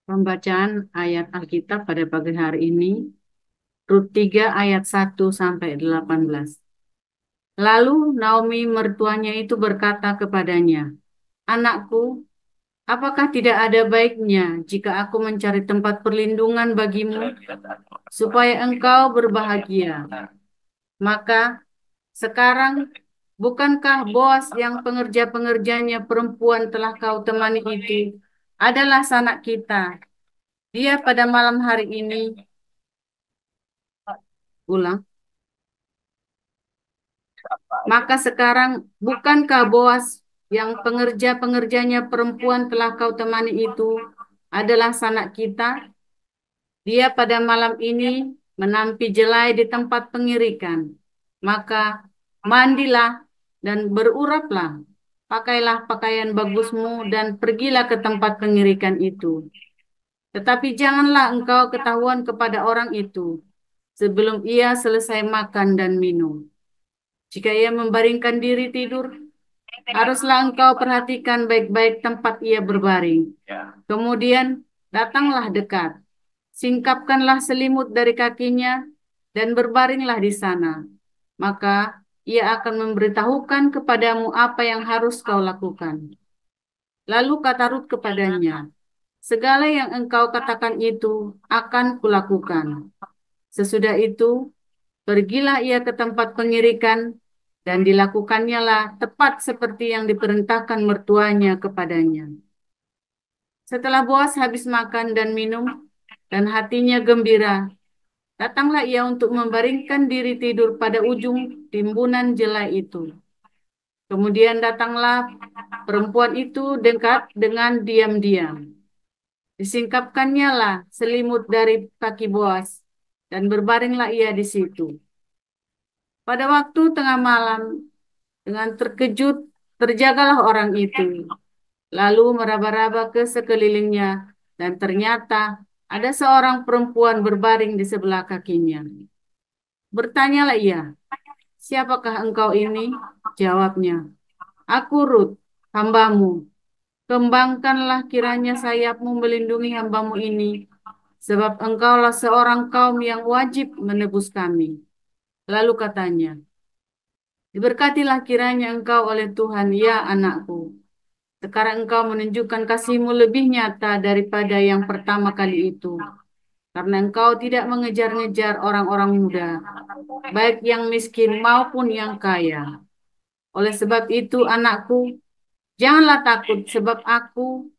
Pembacaan ayat Alkitab pada pagi hari ini, Rut 3 ayat 1 sampai 18. Lalu Naomi mertuanya itu berkata kepadanya, "Anakku, apakah tidak ada baiknya jika aku mencari tempat perlindungan bagimu, supaya engkau berbahagia? Maka sekarang, bukankah Boas yang pengerja-pengerjanya perempuan telah kau temani itu adalah sanak kita? Dia pada malam hari ini ulang. Maka sekarang, bukankah Boas yang pengerja-pengerjanya perempuan telah kau temani itu adalah sanak kita? Dia pada malam ini menampi jelai di tempat pengirikan. Maka mandilah dan beruraplah. Pakailah pakaian bagusmu dan pergilah ke tempat pengirikan itu. Tetapi janganlah engkau ketahuan kepada orang itu sebelum ia selesai makan dan minum. Jika ia membaringkan diri tidur, haruslah engkau perhatikan baik-baik tempat ia berbaring. Kemudian datanglah dekat, singkapkanlah selimut dari kakinya, dan berbaringlah di sana. Maka ia akan memberitahukan kepadamu apa yang harus kau lakukan. Lalu kata Rut kepadanya, "Segala yang engkau katakan itu akan kulakukan." Sesudah itu, pergilah ia ke tempat pengirikan, dan dilakukannya lah tepat seperti yang diperintahkan mertuanya kepadanya. Setelah Boas habis makan dan minum, dan hatinya gembira, datanglah ia untuk membaringkan diri tidur pada ujung timbunan jelai itu. Kemudian datanglah perempuan itu dekat dengan diam-diam. Disingkapkannya lah selimut dari kaki Boas, dan berbaringlah ia di situ. Pada waktu tengah malam, dengan terkejut, terjagalah orang itu, lalu meraba-raba ke sekelilingnya, dan ternyata ada seorang perempuan berbaring di sebelah kakinya. Bertanyalah ia, "Siapakah engkau ini?" Jawabnya, "Aku Rut, hambamu. Kembangkanlah kiranya sayapmu melindungi hambamu ini, sebab engkaulah seorang kaum yang wajib menebus kami." Lalu katanya, "Diberkatilah kiranya engkau oleh Tuhan, ya anakku. Sekarang engkau menunjukkan kasihmu lebih nyata daripada yang pertama kali itu, karena engkau tidak mengejar-ngejar orang-orang muda, baik yang miskin maupun yang kaya. Oleh sebab itu, anakku, janganlah takut, sebab aku,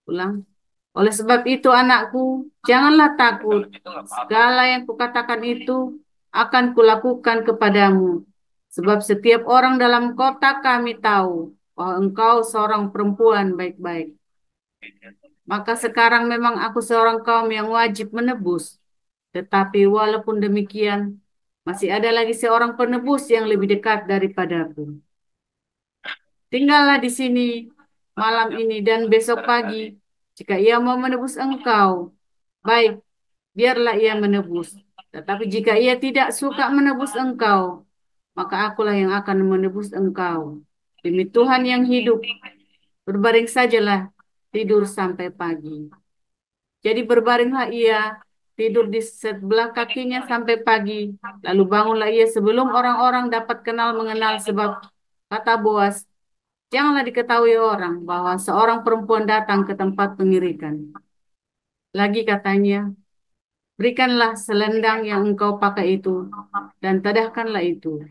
ulang, oleh sebab itu, anakku, janganlah takut. Segala yang kukatakan itu akan kulakukan kepadamu, sebab setiap orang dalam kota kami tahu bahwa engkau seorang perempuan baik-baik. Maka sekarang memang aku seorang kaum yang wajib menebus. Tetapi walaupun demikian, masih ada lagi seorang penebus yang lebih dekat daripadaku. Tinggallah di sini malam ini dan besok pagi. Jika ia mau menebus engkau, baik, biarlah ia menebus. Tetapi jika ia tidak suka menebus engkau, maka akulah yang akan menebus engkau. Demi Tuhan yang hidup, berbaring sajalah tidur sampai pagi. Jadi berbaringlah ia, tidur di sebelah kakinya sampai pagi. Lalu bangunlah ia sebelum orang-orang dapat kenal mengenal, sebab kata Boas, "Janganlah diketahui orang bahwa seorang perempuan datang ke tempat pengirikan." Lagi katanya, "Berikanlah selendang yang engkau pakai itu, dan tadahkanlah itu."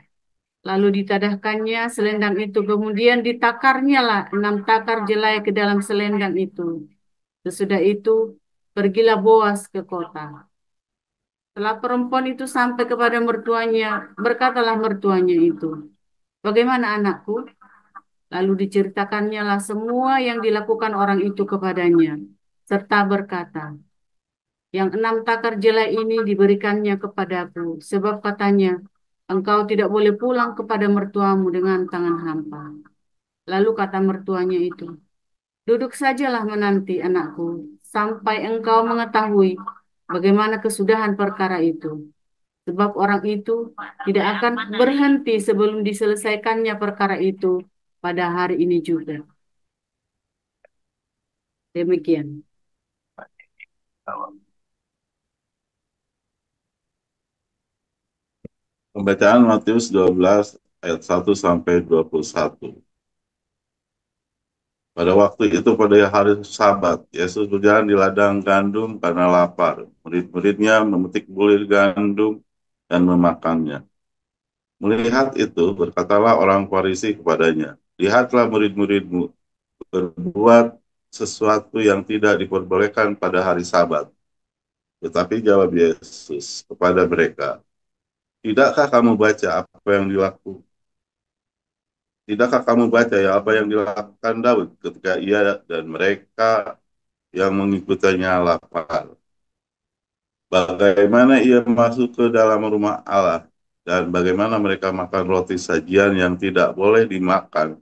Lalu ditadahkannya selendang itu, kemudian ditakarnya lah 6 takar jelai ke dalam selendang itu. Sesudah itu, pergilah Boas ke kota. Setelah perempuan itu sampai kepada mertuanya, berkatalah mertuanya itu, "Bagaimana anakku?" Lalu diceritakannya lah semua yang dilakukan orang itu kepadanya, serta berkata, "Yang 6 takar jelai ini diberikannya kepadaku, sebab katanya, engkau tidak boleh pulang kepada mertuamu dengan tangan hampa." Lalu kata mertuanya itu, "Duduk sajalah menanti anakku, sampai engkau mengetahui bagaimana kesudahan perkara itu. Sebab orang itu tidak akan berhenti sebelum diselesaikannya perkara itu pada hari ini juga." Demikian. Pembacaan Matius 12 ayat 1 sampai 21. Pada waktu itu pada hari Sabat, Yesus berjalan di ladang gandum karena lapar. Murid-muridnya memetik bulir gandum dan memakannya. Melihat itu, berkatalah orang Farisi kepadanya, "Lihatlah murid-muridmu berbuat sesuatu yang tidak diperbolehkan pada hari Sabat." Tetapi jawab Yesus kepada mereka, "Tidakkah kamu baca apa yang dilakukan? Tidakkah kamu baca ya apa yang dilakukan Daud ketika ia dan mereka yang mengikutinya lapar? Bagaimana ia masuk ke dalam rumah Allah dan bagaimana mereka makan roti sajian yang tidak boleh dimakan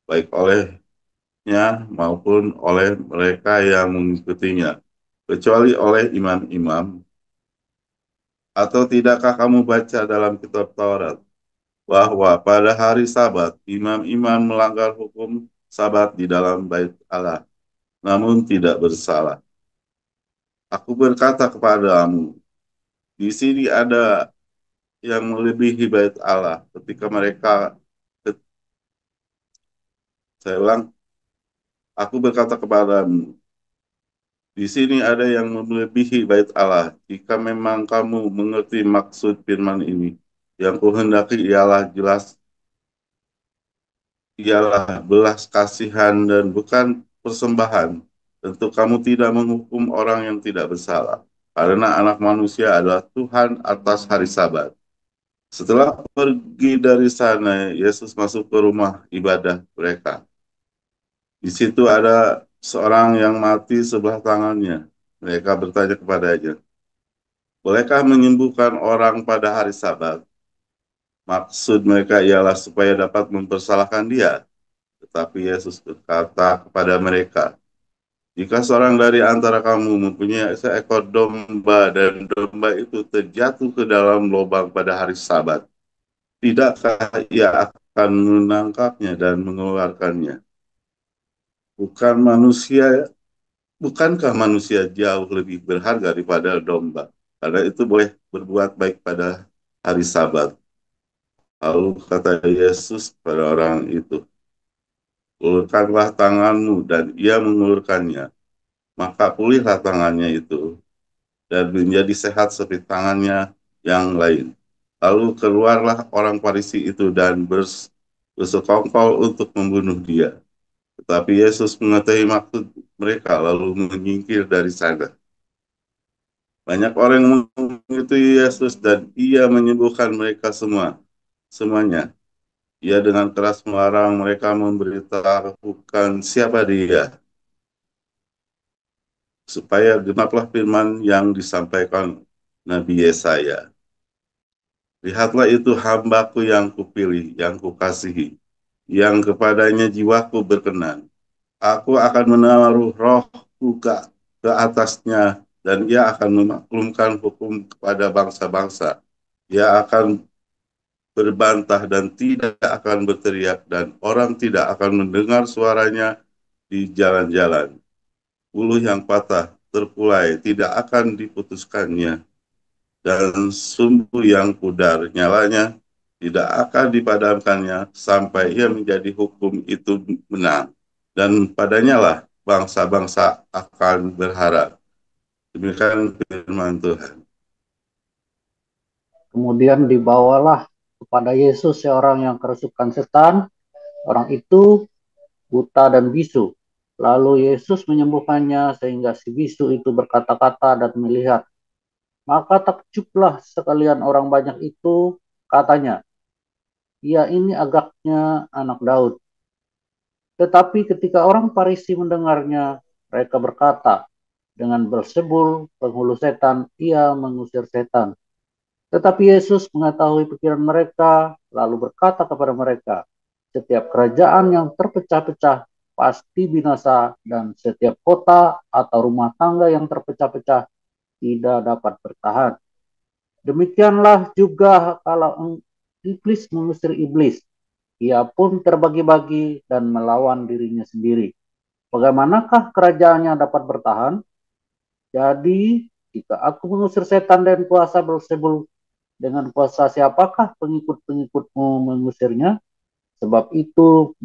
baik olehnya maupun oleh mereka yang mengikutinya, kecuali oleh imam-imam. Atau tidakkah kamu baca dalam kitab Taurat bahwa pada hari Sabat imam-imam melanggar hukum Sabat di dalam bait Allah, namun tidak bersalah? Aku berkata kepadamu, di sini ada yang melebihi bait Allah ketika mereka, saya ulang, aku berkata kepadamu, di sini ada yang melebihi bait Allah. Jika memang kamu mengerti maksud firman ini, yang kuhendaki ialah belas kasihan dan bukan persembahan. Tentu kamu tidak menghukum orang yang tidak bersalah, karena anak manusia adalah Tuhan atas hari Sabat. Setelah pergi dari sana, Yesus masuk ke rumah ibadah mereka. Di situ ada seorang yang mati sebelah tangannya. Mereka bertanya kepadanya, bolehkah menyembuhkan orang pada hari Sabat? Maksud mereka ialah supaya dapat mempersalahkan dia. Tetapi Yesus berkata kepada mereka, jika seorang dari antara kamu mempunyai seekor domba dan domba itu terjatuh ke dalam lubang pada hari Sabat, tidakkah ia akan menangkapnya dan mengeluarkannya? Bukan manusia, bukankah manusia jauh lebih berharga daripada domba? Karena itu boleh berbuat baik pada hari Sabat. Lalu kata Yesus pada orang itu, ulurkanlah tanganmu, dan ia mengulurkannya. Maka pulihlah tangannya itu dan menjadi sehat seperti tangannya yang lain. Lalu keluarlah orang Farisi itu dan bersekongkol untuk membunuh dia. Tetapi Yesus mengetahui maksud mereka lalu menyingkir dari sana. Banyak orang yang mengikuti Yesus dan ia menyembuhkan mereka semuanya. Ia dengan keras melarang mereka memberitahukan siapa dia, supaya genaplah firman yang disampaikan Nabi Yesaya. Lihatlah itu hambaku yang kupilih, yang kukasihi, yang kepadanya jiwaku berkenan. Aku akan menaruh rohku ke atasnya, dan ia akan memaklumkan hukum kepada bangsa-bangsa. Ia akan berbantah dan tidak akan berteriak, dan orang tidak akan mendengar suaranya di jalan-jalan. Ulu yang patah terkulai tidak akan diputuskannya, dan sumbu yang pudar nyalanya tidak akan dipadamkannya sampai ia menjadi hukum itu menang. Dan padanya lah bangsa-bangsa akan berharap. Demikian firman Tuhan. Kemudian dibawalah kepada Yesus seorang yang kerasukan setan. Orang itu buta dan bisu. Lalu Yesus menyembuhkannya sehingga si bisu itu berkata-kata dan melihat. Maka takjublah sekalian orang banyak itu, katanya, ia ini agaknya anak Daud. Tetapi ketika orang Farisi mendengarnya, mereka berkata, dengan Beelzebul, penghulu setan, ia mengusir setan. Tetapi Yesus mengetahui pikiran mereka, lalu berkata kepada mereka, setiap kerajaan yang terpecah-pecah pasti binasa, dan setiap kota atau rumah tangga yang terpecah-pecah tidak dapat bertahan. Demikianlah juga kalau iblis mengusir iblis, ia pun terbagi-bagi dan melawan dirinya sendiri. Bagaimanakah kerajaannya dapat bertahan? Jadi, jika aku mengusir setan dan kuasa Beelzebul, dengan kuasa siapakah pengikut-pengikutmu mengusirnya? Sebab itu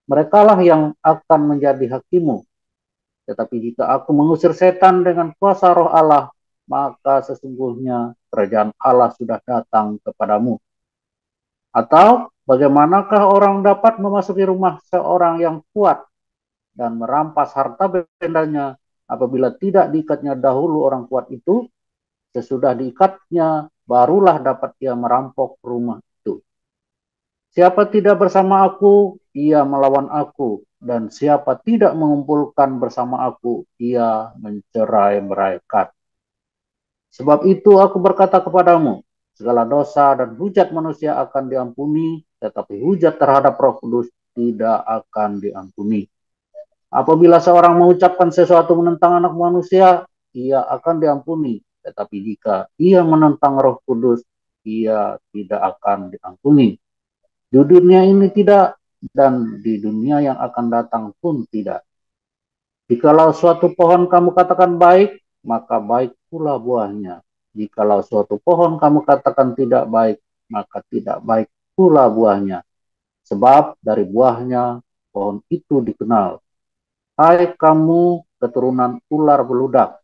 merekalah yang akan menjadi hakimu. Tetapi jika aku mengusir setan dengan kuasa roh Allah, maka sesungguhnya kerajaan Allah sudah datang kepadamu. Atau bagaimanakah orang dapat memasuki rumah seorang yang kuat dan merampas harta bendanya apabila tidak diikatnya dahulu orang kuat itu? Sesudah diikatnya, barulah dapat ia merampok rumah itu. Siapa tidak bersama aku, ia melawan aku. Dan siapa tidak mengumpulkan bersama aku, ia mencerai-beraikan. Sebab itu aku berkata kepadamu, segala dosa dan hujat manusia akan diampuni, tetapi hujat terhadap Roh Kudus tidak akan diampuni. Apabila seorang mengucapkan sesuatu menentang anak manusia, ia akan diampuni. Tetapi jika ia menentang Roh Kudus, ia tidak akan diampuni. Di dunia ini tidak, dan di dunia yang akan datang pun tidak. Jikalau suatu pohon kamu katakan baik, maka baik pula buahnya. Jikalau suatu pohon kamu katakan tidak baik, maka tidak baik pula buahnya. Sebab dari buahnya pohon itu dikenal. Hai kamu keturunan ular beludak,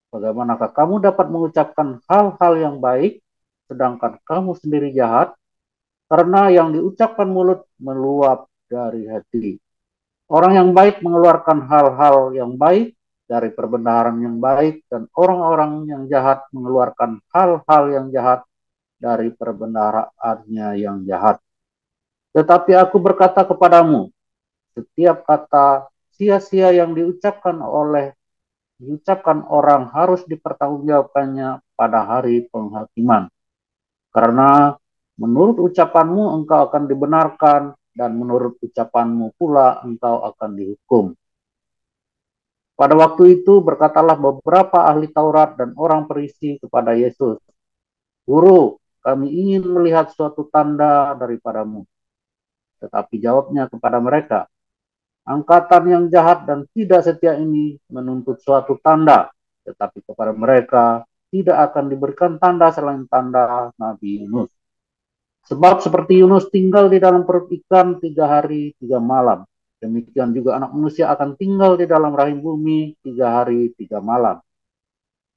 bagaimanakah kamu dapat mengucapkan hal-hal yang baik, sedangkan kamu sendiri jahat? Karena yang diucapkan mulut meluap dari hati. Orang yang baik mengeluarkan hal-hal yang baik dari perbendaharaan yang baik, dan orang-orang yang jahat mengeluarkan hal-hal yang jahat dari perbendaharaannya yang jahat. Tetapi aku berkata kepadamu, setiap kata sia-sia yang diucapkan orang harus dipertanggungjawabkannya pada hari penghakiman. Karena menurut ucapanmu engkau akan dibenarkan, dan menurut ucapanmu pula engkau akan dihukum. Pada waktu itu berkatalah beberapa ahli Taurat dan orang Farisi kepada Yesus, Guru, kami ingin melihat suatu tanda daripadamu. Tetapi jawabnya kepada mereka, angkatan yang jahat dan tidak setia ini menuntut suatu tanda, tetapi kepada mereka tidak akan diberikan tanda selain tanda Nabi Yunus. Sebab seperti Yunus tinggal di dalam perut ikan 3 hari 3 malam, demikian juga anak manusia akan tinggal di dalam rahim bumi 3 hari 3 malam.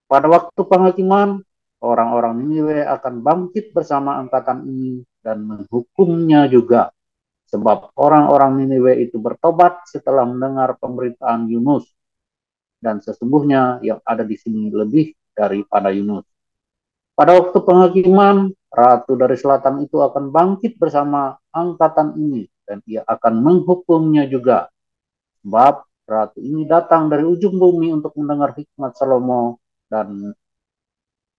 Pada waktu penghakiman, orang-orang Niniwe akan bangkit bersama angkatan ini dan menghukumnya juga. Sebab orang-orang Niniwe itu bertobat setelah mendengar pemberitaan Yunus. Dan sesungguhnya yang ada di sini lebih daripada Yunus. Pada waktu penghakiman, ratu dari selatan itu akan bangkit bersama angkatan ini, dan ia akan menghukumnya juga. Sebab ratu ini datang dari ujung bumi untuk mendengar hikmat Salomo, dan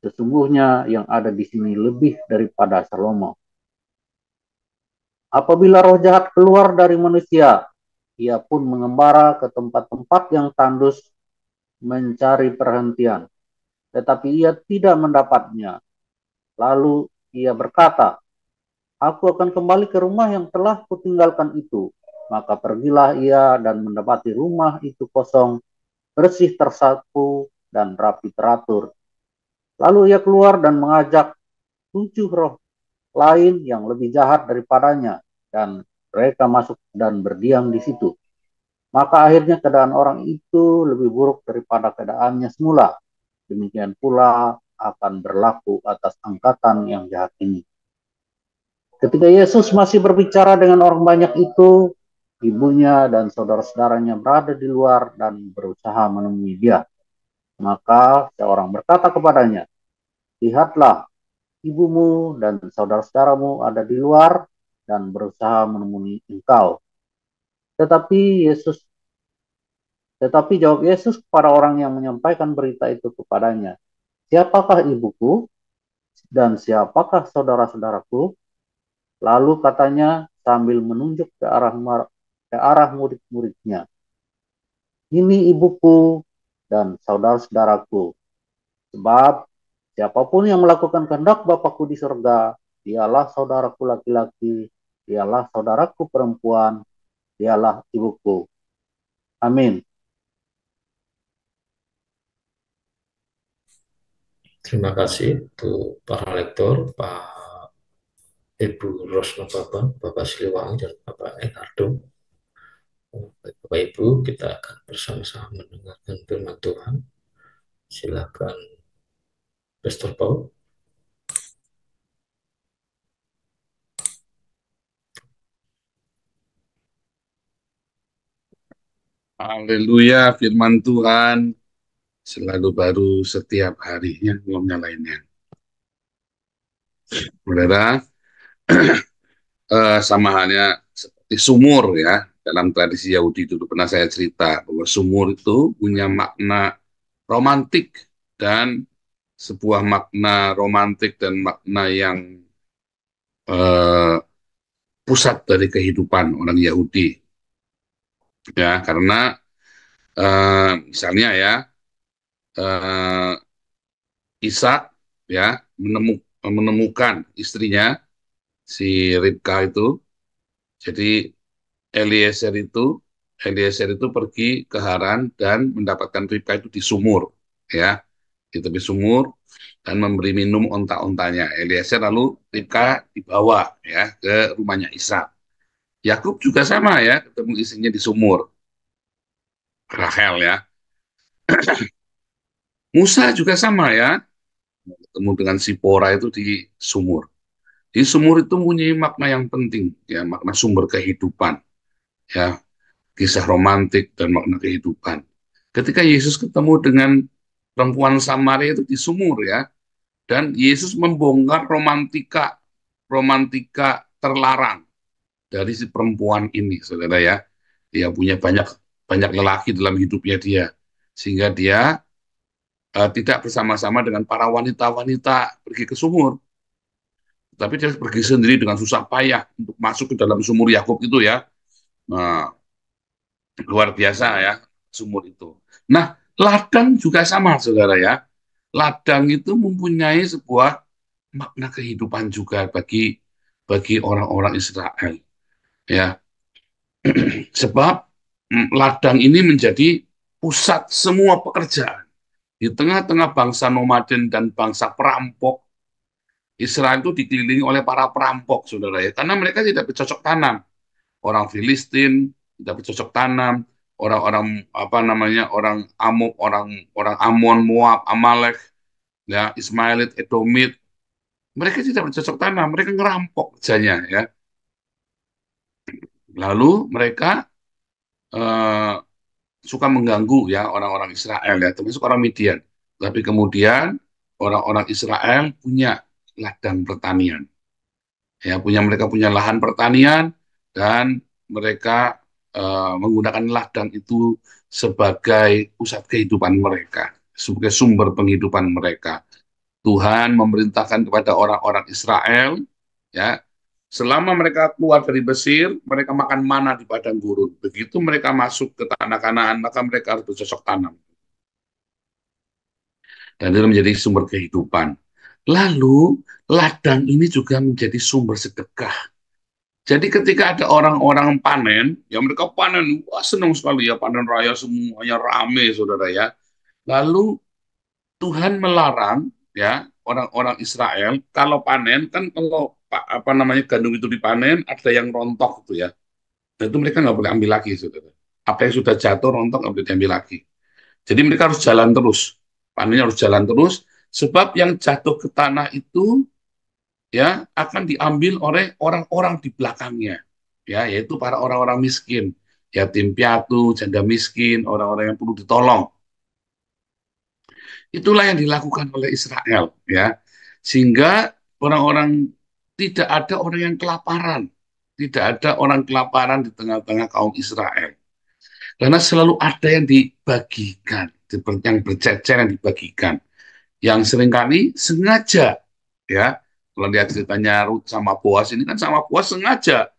sesungguhnya yang ada di sini lebih daripada Salomo. Apabila roh jahat keluar dari manusia, ia pun mengembara ke tempat-tempat yang tandus mencari perhentian, tetapi ia tidak mendapatnya. Lalu ia berkata, aku akan kembali ke rumah yang telah kutinggalkan itu. Maka pergilah ia dan mendapati rumah itu kosong, bersih tersapu, dan rapi teratur. Lalu ia keluar dan mengajak 7 roh lain yang lebih jahat daripadanya, dan mereka masuk dan berdiam di situ. Maka akhirnya keadaan orang itu lebih buruk daripada keadaannya semula. Demikian pula akan berlaku atas angkatan yang jahat ini. Ketika Yesus masih berbicara dengan orang banyak itu, ibunya dan saudara-saudaranya berada di luar dan berusaha menemui dia. Maka seorang berkata kepadanya, lihatlah, ibumu dan saudara-saudaramu ada di luar dan berusaha menemui engkau. Tetapi jawab Yesus kepada orang yang menyampaikan berita itu kepadanya, siapakah ibuku dan siapakah saudara-saudaraku? Lalu katanya sambil menunjuk ke arah murid-muridnya, ini ibuku dan saudara-saudaraku. Sebab siapapun yang melakukan kehendak Bapakku di surga, dialah saudaraku laki-laki, dialah saudaraku perempuan, dialah ibuku. Amin. Terima kasih untuk para lektor, Pak Ibu Rosno Baba, Bapak Siliwangi, dan Bapak Enardo. Bapak Ibu, kita akan bersama-sama mendengarkan firman Tuhan. Silakan, Pastor Paul. Haleluya, firman Tuhan selalu baru setiap harinya, belum lainnya. Saudara, sama halnya seperti sumur ya, dalam tradisi Yahudi dulu pernah saya cerita bahwa sumur itu punya makna romantik dan sebuah makna romantik dan makna yang eh, pusat dari kehidupan orang Yahudi ya, karena misalnya ya, eh, Ishak ya menemukan istrinya si Ribka itu. Jadi Eliezer itu pergi ke Haran dan mendapatkan Ribka itu di sumur ya, di tepi sumur, dan memberi minum onta-ontanya. Eliezer lalu Ribka dibawa ya ke rumahnya Ishak. Yakub juga sama ya, ketemu istrinya di sumur, Rahel ya. Musa juga sama ya, ketemu dengan Sipora itu di sumur. Di sumur itu mempunyai makna yang penting, ya, makna sumber kehidupan, ya, kisah romantik dan makna kehidupan. Ketika Yesus ketemu dengan perempuan Samaria itu di sumur, ya, dan Yesus membongkar romantika, romantika terlarang dari si perempuan ini, saudara ya. Dia punya banyak banyak lelaki dalam hidupnya dia, sehingga dia tidak bersama-sama dengan para wanita-wanita pergi ke sumur, tapi dia pergi sendiri dengan susah payah untuk masuk ke dalam sumur Yakub itu ya. Nah, luar biasa ya sumur itu. Nah, ladang juga sama, saudara ya. Ladang itu mempunyai sebuah makna kehidupan juga bagi orang-orang Israel ya. Sebab ladang ini menjadi pusat semua pekerjaan. Di tengah-tengah bangsa nomaden dan bangsa perampok, Israel itu dikelilingi oleh para perampok, saudara ya, karena mereka tidak bercocok tanam. Orang Filistin tidak bercocok tanam, orang-orang apa namanya, orang Amok, orang Amon, Moab, Amalek, ya, Ismailit, Edomit, mereka tidak bercocok tanam, mereka ngerampok kerjanya ya. Lalu mereka eh, suka mengganggu ya orang-orang Israel ya, termasuk orang Midian. Tapi kemudian orang-orang Israel punya ladang pertanian. Ya, mereka punya lahan pertanian, dan mereka menggunakan ladang itu sebagai pusat kehidupan mereka, sebagai sumber penghidupan mereka. Tuhan memerintahkan kepada orang-orang Israel, ya, selama mereka keluar dari Mesir, mereka makan mana di padang gurun. Begitu mereka masuk ke tanah Kanaan, maka mereka harus bercocok tanam. Dan itu menjadi sumber kehidupan. Lalu, ladang ini juga menjadi sumber sedekah. Jadi ketika ada orang-orang panen, ya mereka panen, wah senang sekali ya, panen raya semuanya rame, saudara ya. Lalu Tuhan melarang ya orang-orang Israel kalau panen, kan kalau apa namanya gandum itu dipanen ada yang rontok gitu ya. Nah, itu mereka nggak boleh ambil lagi, saudara. Apa yang sudah jatuh rontok nggak boleh diambil lagi. Jadi mereka harus jalan terus, panennya harus jalan terus, sebab yang jatuh ke tanah itu ya akan diambil oleh orang-orang di belakangnya, ya, yaitu para orang-orang miskin, yatim piatu, janda miskin, orang-orang yang perlu ditolong. Itulah yang dilakukan oleh Israel, ya, sehingga orang-orang, tidak ada orang yang kelaparan, tidak ada orang kelaparan di tengah-tengah kaum Israel, karena selalu ada yang dibagikan, yang bercecer yang dibagikan, yang seringkali sengaja, ya. Kalau lihat ceritanya Ruth sama Boas ini, kan sama Boas sengaja,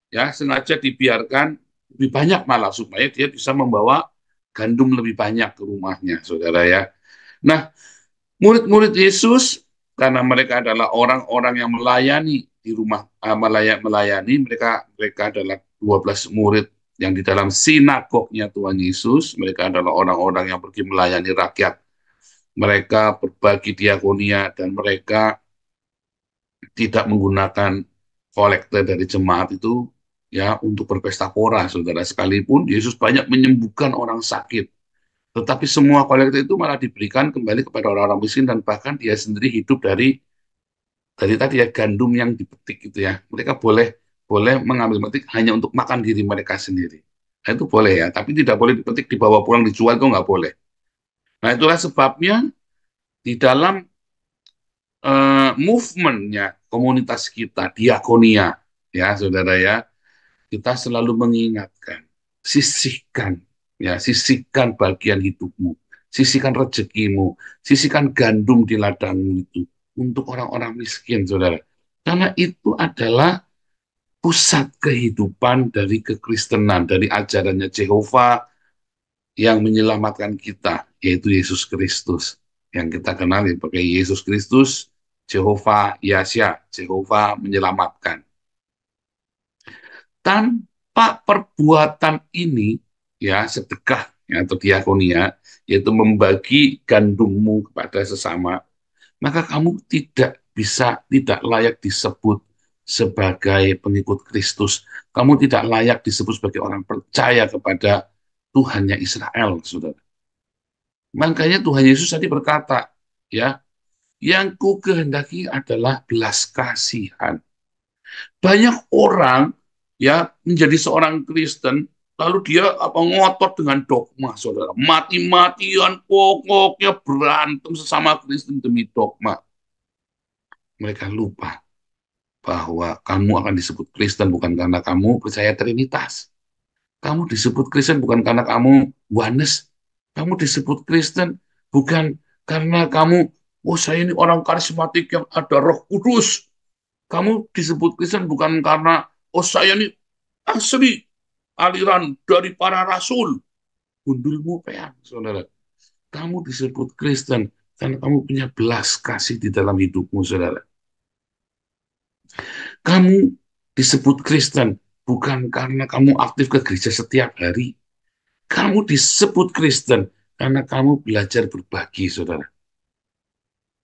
ya, sengaja dibiarkan lebih banyak malah supaya dia bisa membawa gandum lebih banyak ke rumahnya, saudara ya. Nah, murid-murid Yesus, karena mereka adalah orang-orang yang melayani di rumah, melayani, mereka adalah 12 murid yang di dalam sinagognya Tuhan Yesus. Mereka adalah orang-orang yang pergi melayani rakyat mereka berbagi diakonia, dan mereka tidak menggunakan kolekte dari jemaat itu ya untuk berpesta pora, saudara. Sekalipun Yesus banyak menyembuhkan orang sakit, tetapi semua kolekte itu malah diberikan kembali kepada orang-orang miskin, dan bahkan dia sendiri hidup dari tadi ya gandum yang dipetik gitu ya. Mereka boleh boleh mengambil petik hanya untuk makan diri mereka sendiri. Nah, itu boleh ya, tapi tidak boleh dipetik dibawa pulang dijual, itu nggak boleh. Nah, itulah sebabnya di dalam movementnya komunitas kita, diakonia, ya saudara ya, kita selalu mengingatkan, sisihkan, ya, sisihkan bagian hidupmu, sisihkan rezekimu, sisihkan gandum di ladangmu itu untuk orang-orang miskin, saudara. Karena itu adalah pusat kehidupan dari kekristenan, dari ajarannya Jehovah yang menyelamatkan kita, yaitu Yesus Kristus. Yang kita kenali sebagai Yesus Kristus, Jehovah Yahya, Jehovah menyelamatkan. Tanpa perbuatan ini, ya sedekah ya, atau diakonia, yaitu membagi gandummu kepada sesama, maka kamu tidak layak disebut sebagai pengikut Kristus. Kamu tidak layak disebut sebagai orang percaya kepada Tuhannya Israel, saudara. Makanya Tuhan Yesus tadi berkata, ya, yang ku kehendaki adalah belas kasihan. Banyak orang ya menjadi seorang Kristen, lalu dia ngotot dengan dogma, saudara. Mati-matian pokoknya berantem sesama Kristen demi dogma. Mereka lupa bahwa kamu akan disebut Kristen bukan karena kamu percaya Trinitas. Kamu disebut Kristen bukan karena kamu oneness. Kamu disebut Kristen bukan karena kamu, oh saya ini orang karismatik yang ada Roh Kudus. Kamu disebut Kristen bukan karena, oh saya ini asli aliran dari para rasul. Gundulmu peang, saudara. Kamu disebut Kristen karena kamu punya belas kasih di dalam hidupmu, saudara. Kamu disebut Kristen bukan karena kamu aktif ke gereja setiap hari. Kamu disebut Kristen karena kamu belajar berbagi, saudara.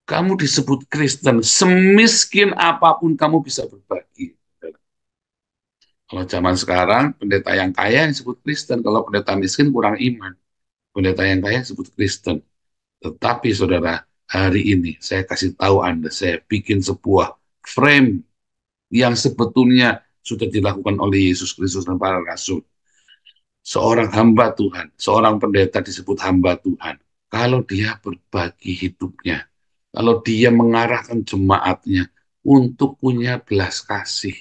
Kamu disebut Kristen, semiskin apapun kamu bisa berbagi. Kalau zaman sekarang, pendeta yang kaya yang disebut Kristen. Kalau pendeta miskin kurang iman. Pendeta yang kaya disebut Kristen. Tetapi saudara, hari ini saya kasih tahu Anda, saya bikin sebuah frame yang sebetulnya sudah dilakukan oleh Yesus Kristus dan para rasul. Seorang hamba Tuhan, seorang pendeta disebut hamba Tuhan. Kalau dia berbagi hidupnya, kalau dia mengarahkan jemaatnya untuk punya belas kasih,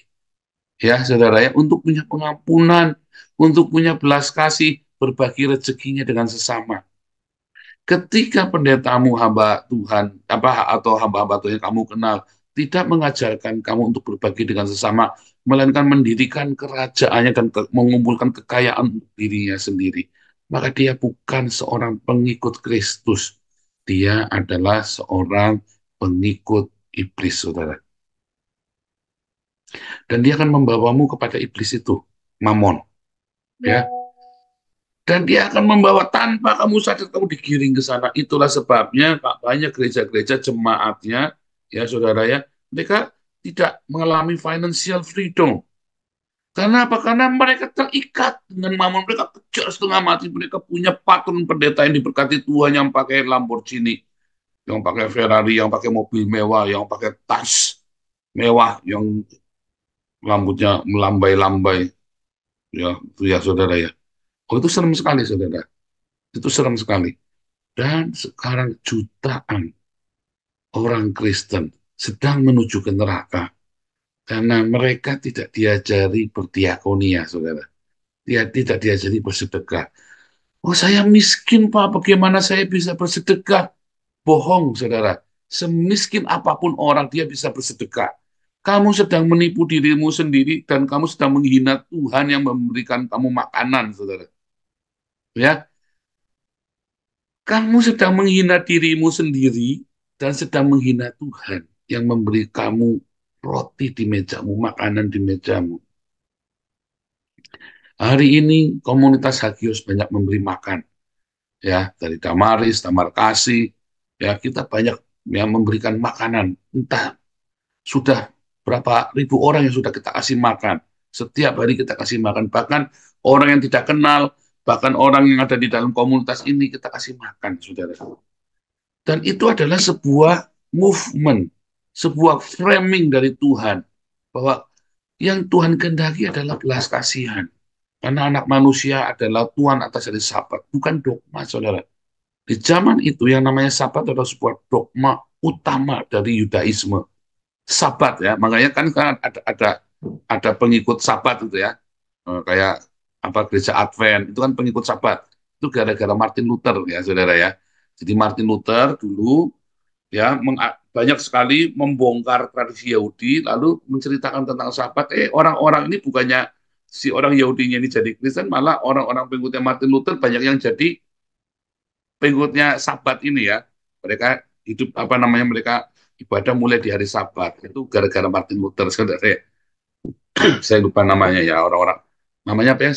ya saudara ya, untuk punya pengampunan, untuk punya belas kasih, berbagi rezekinya dengan sesama. Ketika pendetamu hamba Tuhan atau hamba-hamba Tuhan yang kamu kenal tidak mengajarkan kamu untuk berbagi dengan sesama, melainkan mendirikan kerajaannya dan mengumpulkan kekayaan untuk dirinya sendiri, maka dia bukan seorang pengikut Kristus. Dia adalah seorang pengikut iblis, saudara. Dan dia akan membawamu kepada iblis itu, Mamon. Ya. Dan dia akan membawa tanpa kamu sadar, kamu digiring ke sana. Itulah sebabnya banyak gereja-gereja jemaatnya, ya saudara ya, mereka tidak mengalami financial freedom. Karena apa? Karena mereka terikat dengan mamon, mereka kejar setengah mati, mereka punya patron pendeta yang diberkati Tuhan yang pakai Lamborghini, yang pakai Ferrari, yang pakai mobil mewah, yang pakai tas mewah, yang rambutnya melambai-lambai, ya, itu ya saudara ya. Oh itu serem sekali saudara. Itu serem sekali. Dan sekarang jutaan orang Kristen sedang menuju ke neraka karena mereka tidak diajari berdiakonia, saudara. Dia tidak diajari bersedekah. Oh saya miskin Pak, bagaimana saya bisa bersedekah? Bohong saudara. Semiskin apapun orang dia bisa bersedekah. Kamu sedang menipu dirimu sendiri dan kamu sedang menghina Tuhan yang memberikan kamu makanan, saudara. Ya, kamu sedang menghina dirimu sendiri dan sedang menghina Tuhan yang memberi kamu roti di mejamu, makanan di mejamu. Hari ini komunitas Hagios banyak memberi makan, ya, dari Damaris, Damar Kasih, Ya, kita banyak yang memberikan makanan. Entah sudah berapa ribu orang yang sudah kita kasih makan. Setiap hari kita kasih makan. Bahkan orang yang tidak kenal, bahkan orang yang ada di dalam komunitas ini kita kasih makan, saudara. Dan itu adalah sebuah movement, sebuah framing dari Tuhan. Bahwa yang Tuhan kehendaki adalah belas kasihan. Karena anak manusia adalah Tuhan atas hari Sabat, bukan dogma, saudara. Di zaman itu yang namanya Sabat adalah sebuah dogma utama dari Yudaisme. Sabat ya, makanya kan ada pengikut Sabat itu ya. Kayak apa gereja Advent itu kan pengikut Sabat. Itu gara-gara Martin Luther ya, saudara ya. Jadi Martin Luther dulu ya banyak sekali membongkar tradisi Yahudi lalu menceritakan tentang Sabat. Orang-orang ini bukannya si orang Yahudinya ini jadi Kristen, malah orang-orang pengikutnya Martin Luther banyak yang jadi pengikutnya Sabat ini ya. Mereka hidup apa namanya, mereka ibadah mulai di hari Sabat. Itu gara-gara Martin Luther. Saya lupa namanya ya, orang-orang namanya apa ya,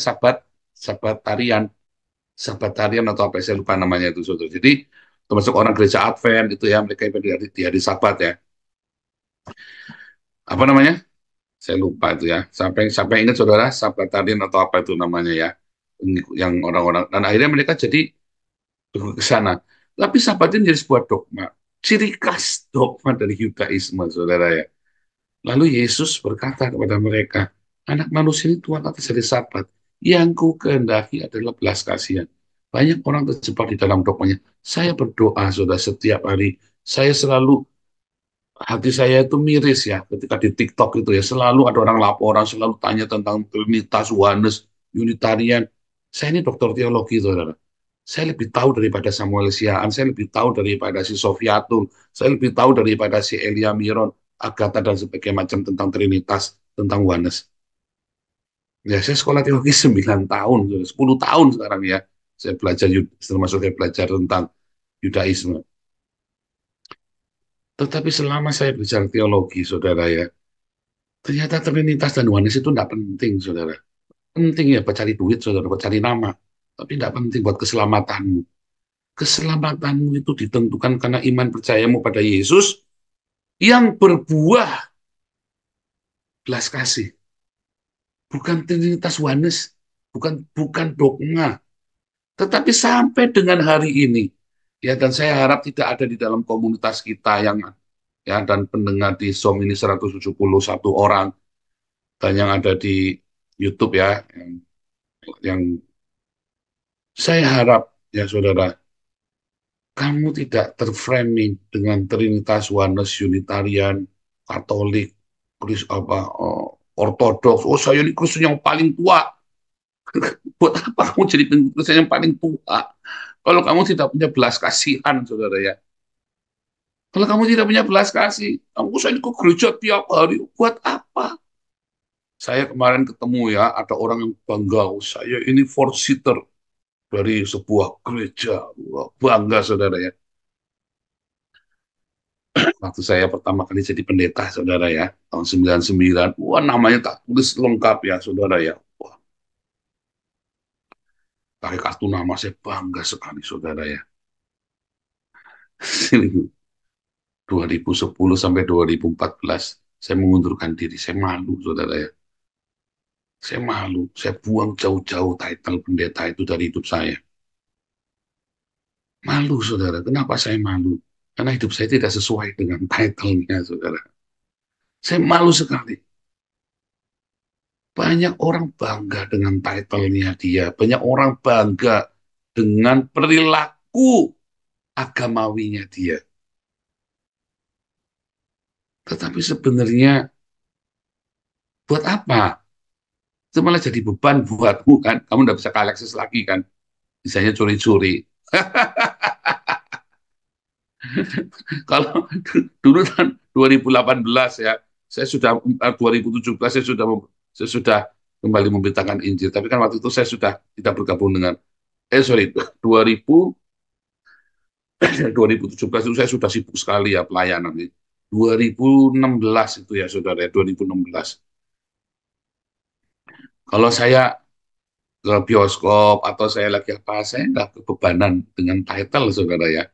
Sabatarian, Sabatarian atau apa, saya lupa namanya itu, saudara. Jadi termasuk orang gereja Advent itu ya, mereka ibadah di hari Sabat ya. Apa namanya? Saya lupa itu ya. Sampai sampai ingat saudara, Sabatarian atau apa itu namanya ya. Yang orang-orang, dan akhirnya mereka jadi ke sana. Tapi Sabat ini menjadi sebuah dogma, ciri khas dogma dari Yudaisme, saudara ya. Lalu Yesus berkata kepada mereka, anak manusia ini Tuhan atas hari Sabat. Yang ku kehendaki adalah belas kasihan. Banyak orang terjebak di dalam dogmanya. Saya berdoa, saudara, setiap hari. Saya selalu, hati saya itu miris ya, ketika di TikTok itu ya, selalu ada orang laporan, selalu tanya tentang Trinitas, Oneness, Unitarian. Saya ini dokter teologi, saudara. Saya lebih tahu daripada Samuel Siaan, saya lebih tahu daripada si Sofiatul, saya lebih tahu daripada si Elia Miron, Agatha, dan sebagainya macam tentang Trinitas, tentang Oneness. Ya, saya sekolah teologi 9 tahun, 10 tahun sekarang ya. Saya belajar, termasuk saya belajar tentang Yudaisme. Tetapi selama saya belajar teologi, saudara ya, ternyata Trinitas dan Oneness itu tidak penting, saudara. Penting ya buat cari duit, saudara, buat cari nama. Tapi tidak penting buat keselamatanmu. Keselamatanmu itu ditentukan karena iman percayamu pada Yesus yang berbuah belas kasih. Bukan Trinitas Oneness, bukan dogma. Tetapi sampai dengan hari ini, ya, dan saya harap tidak ada di dalam komunitas kita yang ya, dan pendengar di Zoom ini 171 orang, dan yang ada di YouTube ya, yang saya harap ya saudara, kamu tidak terframing dengan Trinitas, Oneness, Unitarian, Katolik, Ortodoks. Oh, saya ini Kristen yang paling tua. Buat apa kamu jadi Kristen yang paling tua? Kalau kamu tidak punya belas kasihan, saudara ya. Kalau kamu tidak punya belas kasih, kamu saya ini ke gereja tiap hari. Buat apa? Saya kemarin ketemu ya, ada orang yang bangga. Oh, saya ini fourth seater dari sebuah gereja. Wah, bangga, saudara ya. Waktu saya pertama kali jadi pendeta, saudara ya, tahun 99, wah namanya tak tulis lengkap ya, saudara ya. Wah, pakai kartu nama saya bangga sekali, saudara ya. 2010 sampai 2014, saya mengundurkan diri, saya malu, saudara ya. Saya malu, saya buang jauh-jauh title pendeta itu dari hidup saya. Malu, saudara. Kenapa saya malu? Karena hidup saya tidak sesuai dengan title-nya, saudara. Saya malu sekali. Banyak orang bangga dengan title-nya dia. Banyak orang bangga dengan perilaku agamawinya dia. Tetapi sebenarnya buat apa? Itu malah jadi beban buatmu kan. Kamu nggak bisa kaleksis lagi kan. Misalnya curi-curi. Kalau dulu kan 2018 ya, saya sudah 2017 saya sudah kembali memberitakan Injil. Tapi kan waktu itu saya sudah tidak bergabung dengan 2017 itu saya sudah sibuk sekali ya pelayanan. 2016 itu ya saudara, 2016. Kalau saya ke bioskop atau saya lagi apa, saya nggak kebebanan dengan title saudara ya.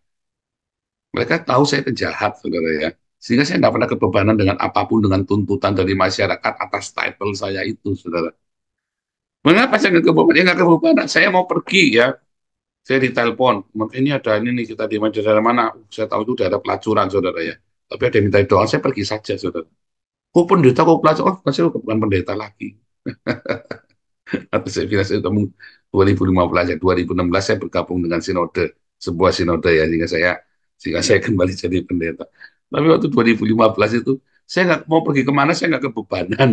Mereka tahu saya penjahat, saudara ya. Sehingga saya tidak pernah kebebanan dengan apapun, dengan tuntutan dari masyarakat atas title saya itu, saudara. Mengapa saya nggak kebebanan? Ya nggak kebebanan. Saya mau pergi ya. Saya ditelepon. Ini ada ini nih, kita di daerah mana? Saya tahu itu daerah pelacuran, saudara ya. Tapi ada yang minta doa, saya pergi saja, saudara. Oh pendeta, kok pelacuran? Oh, saya bukan pendeta lagi. Atau saya bilang, saya ketemu 2015 ya, 2016 saya bergabung dengan sinode, sebuah sinode ya, sehingga saya kembali jadi pendeta. Tapi waktu 2015 itu, saya nggak mau pergi kemana, saya nggak kebebanan.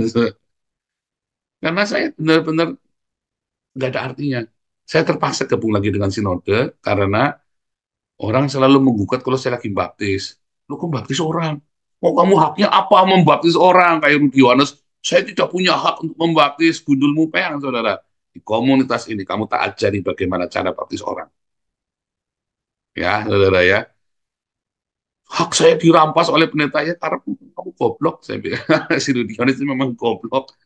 Karena saya benar-benar nggak ada artinya. Saya terpaksa gabung lagi dengan sinode, karena orang selalu menggugat kalau saya lagi baptis. Lu kok baptis orang? Oh kamu haknya apa membaptis orang? Kayak Rudi Yohanes, saya tidak punya hak untuk membaptis gundulmu peang, saudara. Di komunitas ini kamu tak ajari bagaimana cara baptis orang. Ya, saudara ya. Hak saya dirampas oleh pendeta ya karena kamu goblok. Saya bilang, si Rudi Yohanes itu memang goblok.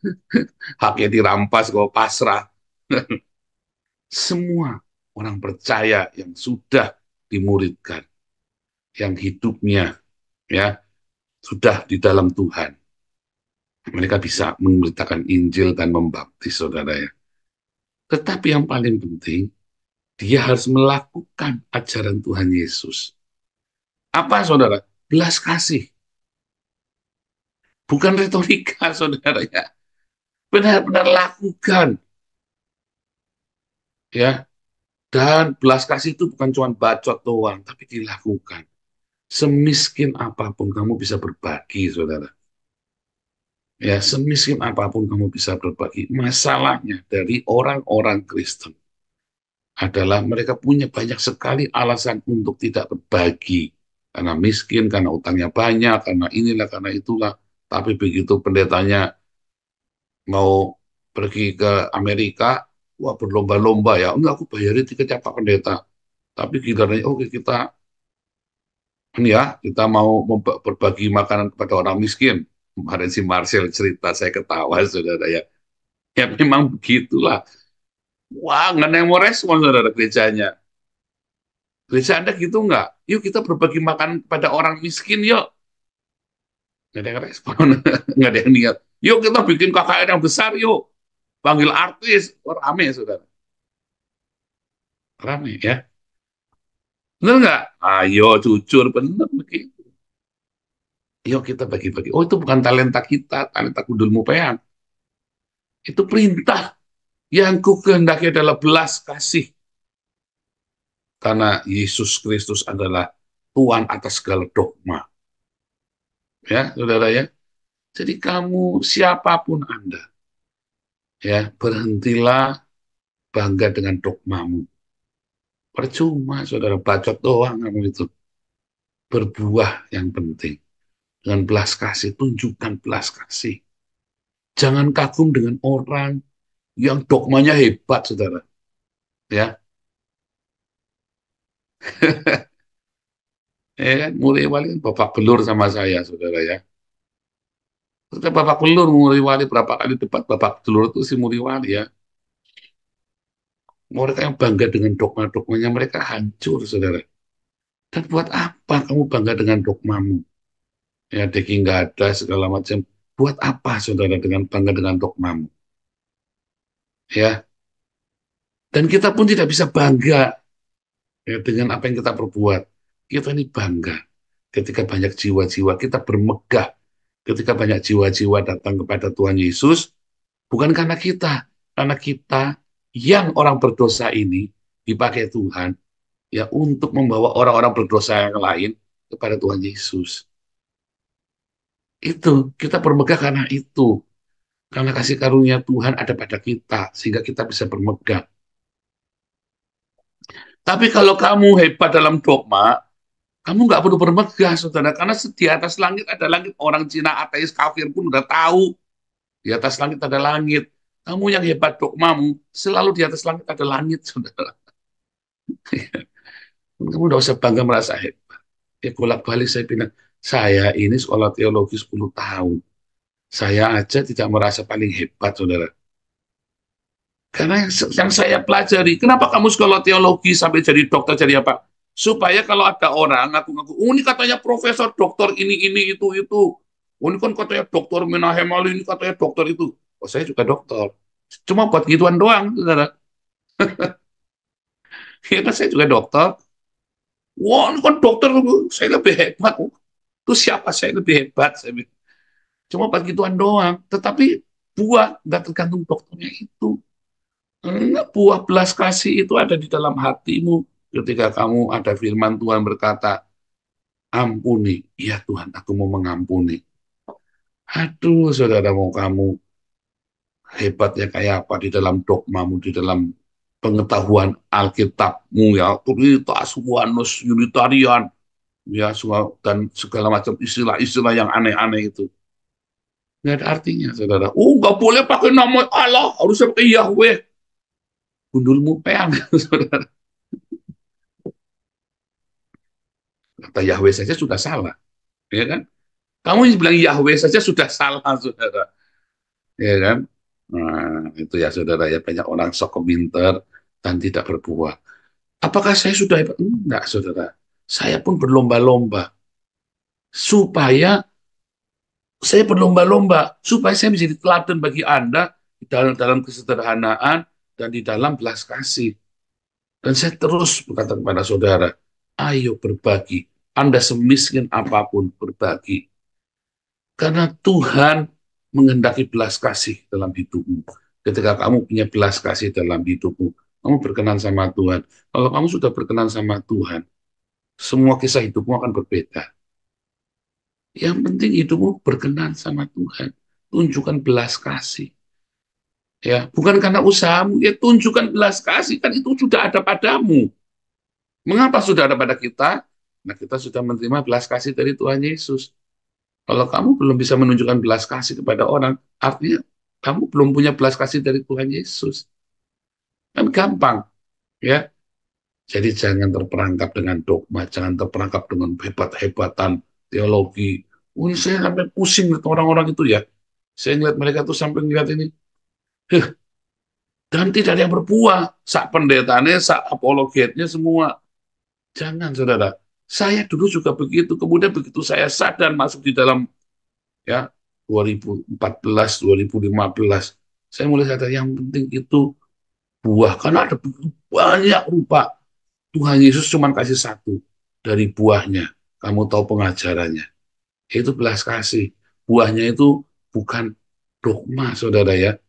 Haknya dirampas, kok pasrah. Semua orang percaya yang sudah dimuridkan, yang hidupnya ya sudah di dalam Tuhan, mereka bisa memberitakan Injil dan membaptis, saudara ya. Tetapi yang paling penting, dia harus melakukan ajaran Tuhan Yesus. Apa, saudara? Belas kasih. Bukan retorika, saudara ya. Benar-benar lakukan. Ya. Dan belas kasih itu bukan cuma bacot doang, tapi dilakukan. Semiskin apapun kamu bisa berbagi, saudara. Ya, semiskin apapun kamu bisa berbagi. Masalahnya dari orang-orang Kristen adalah mereka punya banyak sekali alasan untuk tidak berbagi. Karena miskin, karena utangnya banyak, karena inilah, karena itulah. Tapi begitu pendetanya mau pergi ke Amerika, wah berlomba-lomba ya. Enggak, aku bayarin tiketnya Pak Pendeta. Tapi gilirannya, oke kita ini ya, kita mau berbagi makanan kepada orang miskin. Kemarin si Marcel cerita, saya ketawa, saudara ya. Ya memang begitulah. Wah, nggak ada yang mau respon, saudara, gerejanya. Gereja Anda gitu nggak? Yuk kita berbagi makan kepada orang miskin, yuk. Nggak ada yang respon, nggak ada yang niat. Yuk kita bikin KKR yang besar, yuk. Panggil artis, oh, rame, saudara. Rame, ya. Bener nggak? Ayo, jujur, bener begitu. Yuk kita bagi-bagi. Oh, itu bukan talenta kita, talenta kudul mupean. Itu perintah yang ku kehendaki adalah belas kasih. Karena Yesus Kristus adalah Tuhan atas segala dogma. Ya, saudara ya. Jadi kamu, siapapun Anda, ya, berhentilah bangga dengan dogmamu. Percuma, saudara, bacot doang kamu itu. Berbuah yang penting. Dengan belas kasih, tunjukkan belas kasih. Jangan kagum dengan orang yang dogmanya hebat, saudara. Ya, ya kan, Muri Wali kan Bapak Belur sama saya, saudara ya. Setelah Bapak Belur, Muri Wali berapa kali debat Bapak Belur itu si Muri Wali ya. Mereka yang bangga dengan dogma-dogmanya mereka hancur, saudara. Dan buat apa kamu bangga dengan dogmamu? Ya, deki nggak ada segala macam. Buat apa, saudara, dengan bangga dengan dogmamu? Ya, dan kita pun tidak bisa bangga ya, dengan apa yang kita perbuat. Kita ini bangga ketika banyak jiwa-jiwa kita bermegah, ketika banyak jiwa-jiwa datang kepada Tuhan Yesus, bukan karena kita yang orang berdosa ini dipakai Tuhan ya untuk membawa orang-orang berdosa yang lain kepada Tuhan Yesus. Itu kita bermegah karena itu. Karena kasih karunia Tuhan ada pada kita, sehingga kita bisa bermegah. Tapi kalau kamu hebat dalam dogma, kamu nggak perlu bermegah, saudara. Karena di atas langit ada langit. Orang Cina, ateis, kafir pun udah tahu. Di atas langit ada langit. Kamu yang hebat dogmamu, selalu di atas langit ada langit, saudara. Kamu nggak usah bangga merasa hebat. Ya bolak-balik saya bilang, saya ini sekolah teologi 10 tahun. Saya aja tidak merasa paling hebat, saudara. Karena yang saya pelajari, kenapa kamu sekolah teologi sampai jadi dokter, jadi apa? Supaya kalau ada orang ngaku-ngaku, oh ini katanya profesor, dokter, ini, itu. Oh ini kan katanya dokter Menahem Ali, ini katanya dokter itu. Oh saya juga dokter. Cuma buat gituan doang, saudara. Ya kan saya juga dokter. Wah ini kan dokter, saya lebih hebat. Itu siapa saya lebih hebat? Saya bilang. Cuma buat gituan doang. Tetapi buah nggak tergantung dokternya itu. Enggak, buah belas kasih itu ada di dalam hatimu. Ketika kamu ada firman Tuhan berkata, ampuni. Ya Tuhan, aku mau mengampuni. Aduh, saudara, mau kamu hebatnya kayak apa di dalam dogmamu, di dalam pengetahuan Alkitabmu, ya, Trinitas, Oneness, Unitarian, ya, dan segala macam istilah-istilah yang aneh-aneh itu. Nggak ada artinya, saudara. Oh, nggak boleh pakai nama Allah, harusnya pakai Yahweh. Gundulmu peang, saudara. Kata Yahweh saja sudah salah, ya kan? Kamu bilang Yahweh saja sudah salah, saudara. Ya kan? Nah, itu ya, saudara, ya, banyak orang sok keminter dan tidak berbuah. Apakah saya sudah hebat? Enggak, saudara. Saya pun berlomba-lomba supaya supaya saya menjadi teladan bagi Anda di dalam kesederhanaan dan di dalam belas kasih. Dan saya terus berkata kepada saudara, ayo berbagi. Anda semiskin apapun berbagi. Karena Tuhan menghendaki belas kasih dalam hidupmu. Ketika kamu punya belas kasih dalam hidupmu, kamu berkenan sama Tuhan. Kalau kamu sudah berkenan sama Tuhan, semua kisah hidupmu akan berbeda. Yang penting hidupmu berkenan sama Tuhan. Tunjukkan belas kasih. Ya, bukan karena usahamu, ya tunjukkan belas kasih, kan itu sudah ada padamu. Mengapa sudah ada pada kita? Nah, kita sudah menerima belas kasih dari Tuhan Yesus. Kalau kamu belum bisa menunjukkan belas kasih kepada orang, artinya kamu belum punya belas kasih dari Tuhan Yesus. Kan gampang, ya. Jadi jangan terperangkap dengan dogma, jangan terperangkap dengan hebat-hebatan teologi. Oh, saya sampai pusing lihat orang-orang itu, ya. Saya ngeliat mereka tuh sampai ngeliat ini, dan tidak ada yang berbuah. Sak pendetanya, sak apologetnya semua. Jangan, saudara. Saya dulu juga begitu. Kemudian begitu saya sadar masuk di dalam, ya, 2014, 2015, saya mulai sadar yang penting itu buah. Karena ada banyak rupa. Tuhan Yesus cuma kasih satu dari buahnya. Kamu tahu pengajarannya. Itu belas kasih. Buahnya itu bukan dogma, saudara, ya.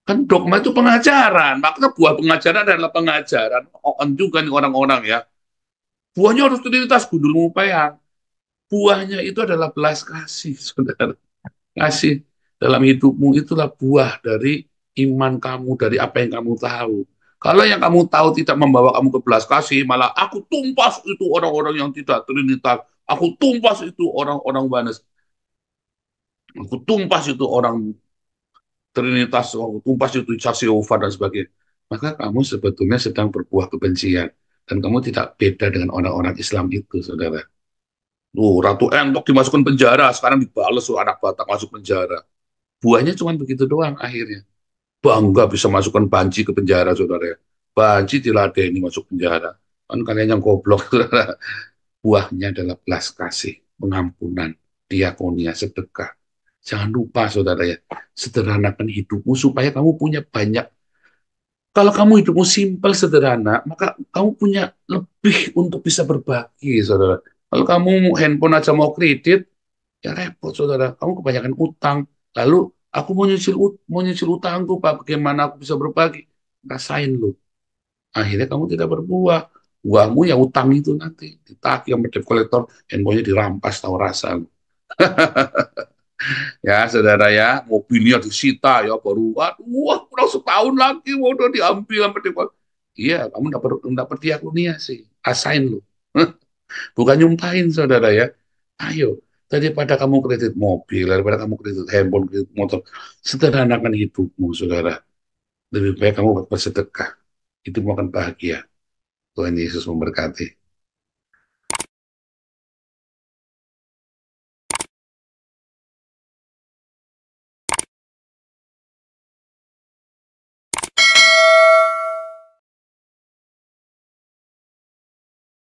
Kan dogma itu pengajaran. Maka buah pengajaran adalah pengajaran. On juga nih orang-orang, ya. Buahnya harus Trinitas, gundul peyang. Buahnya itu adalah belas kasih, saudara. Kasih dalam hidupmu itulah buah dari iman kamu, dari apa yang kamu tahu. Kalau yang kamu tahu tidak membawa kamu ke belas kasih, malah aku tumpas itu orang-orang yang tidak Trinitas. Aku tumpas itu orang-orang Oneness. Aku tumpas itu orang Trinitas, aku tumpas itu Saksi Yehova dan sebagainya. Maka kamu sebetulnya sedang berbuah kebencian. Dan kamu tidak beda dengan orang-orang Islam itu, saudara. Ratu Entok dimasukkan penjara, sekarang dibales anak Batak masuk penjara. Buahnya cuma begitu doang akhirnya. Bangga bisa masukkan Banci ke penjara, saudara. Banci diladeni masuk penjara. Kan kalian yang goblok, saudara. Buahnya adalah belas kasih, pengampunan, diakonia, sedekah. Jangan lupa, saudara, ya. Sederhanakan hidupmu supaya kamu punya banyak. Kalau kamu hidupmu simpel, sederhana, maka kamu punya lebih untuk bisa berbagi, saudara. Kalau kamu handphone aja mau kredit, ya repot, saudara. Kamu kebanyakan utang. Lalu aku mau nyicil utangku, Pak. Bagaimana aku bisa berbagi? Rasain lu. Akhirnya kamu tidak berbuah. Uangmu ya utang itu nanti. Ditagih sama debt collector, handphonenya dirampas, tahu rasa lu. Ya, saudara, ya. Mobilnya disita, ya. Baru, waduh, wah, kurang setahun lagi, udah diambil sama debt collector. Iya, kamu dapat diakonia sih. Rasain lu. Bukan nyumpahin, saudara, ya. Ayo, daripada kamu kredit mobil, daripada kamu kredit handphone, kredit motor, sederhanakan hidupmu, saudara. Lebih baik kamu bersedekah. Hidupmu akan bahagia. Tuhan Yesus memberkati.